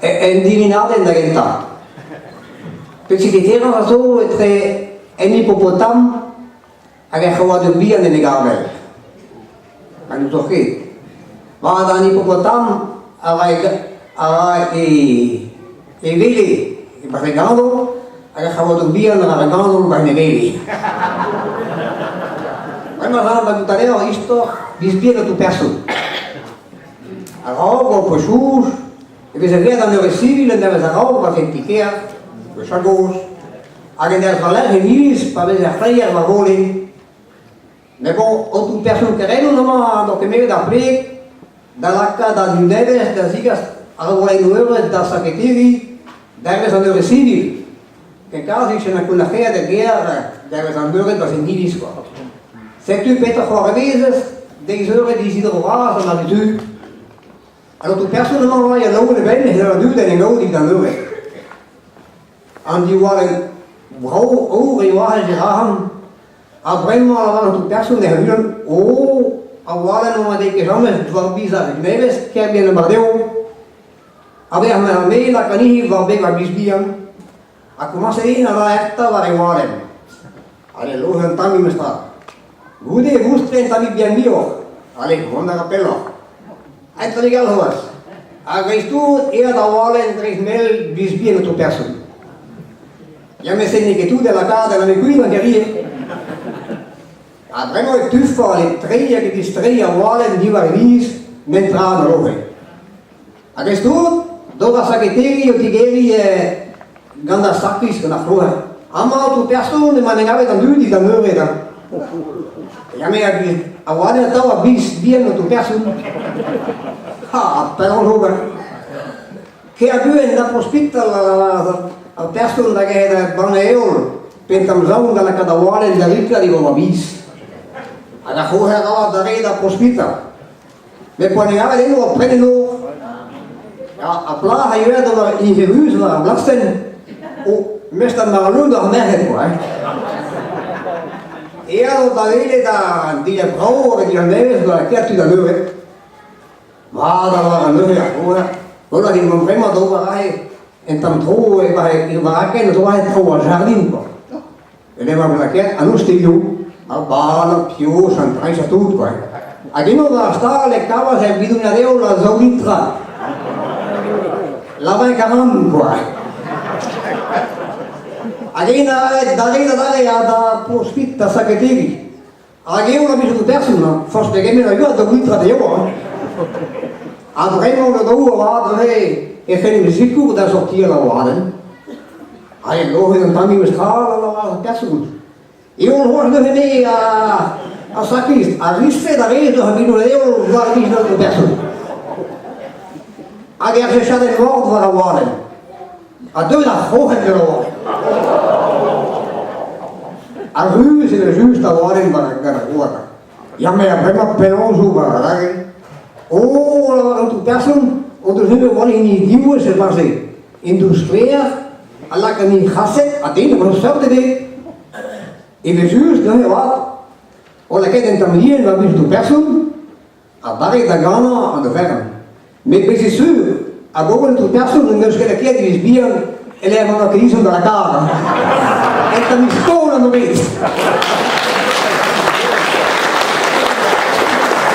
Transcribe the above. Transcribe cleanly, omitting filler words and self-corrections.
En divinare in realtà. Perché ti tirano solo un ippopotame che ha fatto via nelle gambe. Hanno toccato. Ma da un ippopotame aveva i veli, il barrigano, che ha fatto via nella barrigano per i veli. Ma da tuttavia isto vi spiega tu perso. Allora, poi su, e vi sapete da noi civili, da noi allora, per Ikea, per Chagos, anche da Valère Nice, per vedere frère, ma voli. Mais bon, autre personne qui est là, donc mais d'après, dans la cas dans une neves, dans zigas, alors voilà une heure dans sa secrétaire, dans les civils. Que quand je suis dans la guerre de guerre, dans les endroits dans une niche quoi. C'est tu peut-être voir des heures des hydrographes dans la rue. Alors toute personne non va y aller au level, mais la rue dans l'eau dans l'eau. On dit voilà, bravo, oh, et voilà, j'ai vraiment la toute personne est venue, oh, voilà, non, on a dit que jamais je dois bizarre, mais est-ce qu'il y a bien le bardéo? Avec ma mère, la canille va bien la bisbian. A commencé à la acta va arrivare. Allez, l'eau un temps il me sta. Vous devez vous traiter bien mieux. Allez, on a appello. È legal horas. A questo era da vuole 3000 bisbian toute personne. Ja me segni che tu della casa della qui che rie. Avremo il tuffo alle 3 che ti stria vuole di varvis mentre a rove. A questo dove sa che io ti geri ganda sakis na froha. Amma tu persone ma negave da lui da nove da. Ja me a vuole da bis bien tu persone. Ah, però roba. Che a due da prospetta la persona che è baneo pentamzão da cada vuole da ricca di bis. Alla froha da da prospetta. Me poi negave lei lo prendendo. Ja, a plaha je werd er in Jeruzalem lasten o meestal maar nu nog merken hoor. Eerder dan weet dat die vrouwen die neus door keert u dat nu. Maar dat waren nu ja hoor. Hoor die man prima door hij en dan trouw ik waar ken het waar het voor jardin ko. En dan maar dat keert aan ons stil. Maar baan pios en traisa tot hoor. Agino da sta le cava se bidunareo la zoulitra. La vai canon qua. Agina dare da prospitta saketiri. Agina mi sono persona, forse che mi aiuta da ultra de io. Avremo da due vadere e fare sicuro da sortire la vada. Ai lo non tammi mi scala la persona. Io non voglio venire a sakis, a risse da vedo a bidunareo la persona. Agora fechada de volta para a Warren. A dois da forra de novo. A rua se le justa Warren para a rua. Já me abrimos penoso para oh, la tu person, outro nível Warren in nieuwe se base. Industria, alla que ni hace, a ti no sabe de. E le justa ne wat. O la que tentamien va bis tu person. A barre da gana aan de verre. Mais c'est sûr, à beaucoup de personnes ne se quedent bien et les gens qui sont dans la cave. Et comme ils sont dans le